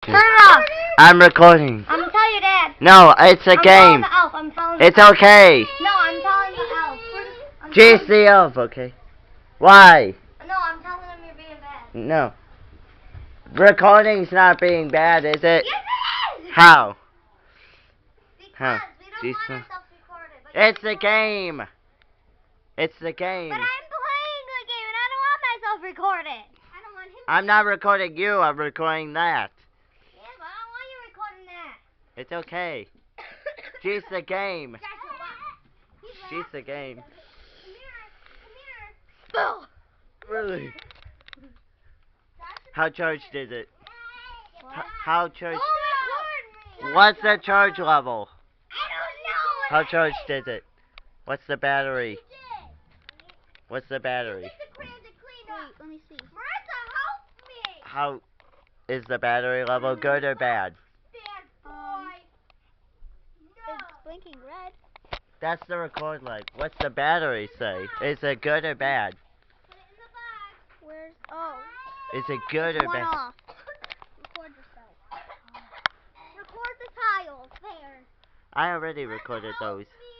Turn it off. I'm recording. I'm telling your dad. No, it's a I'm game. telling the elf. I'm telling It's the elf. okay. No, I'm telling the elf. Chase the elf, okay? Why? No, I'm telling him you're being bad. No. Recording's not being bad, is it? Yes, it is! How? Because Huh. we don't want ourselves recorded. But It's the game. It's the game. But I'm playing the game and I don't want myself recorded. I don't want him I'm not recording you, I'm recording that. Yeah, but I don't want you recording that. It's okay. She's the game. Joshua, what? She's the game. Come here. Really? How charged is it? What? How charged? Don't record me. What's the charge level? I don't know. How charged is it? What's the battery? What's the battery? Wait, let me see. Marissa, help me. How is the battery level, good or bad? Bad boy. No. It's blinking red. That's the record light. What's the battery say? Is it good or bad? Put it in the box. Where's Is it good or one bad? off? Record yourself. Record the tiles. There. I already recorded those. Help me.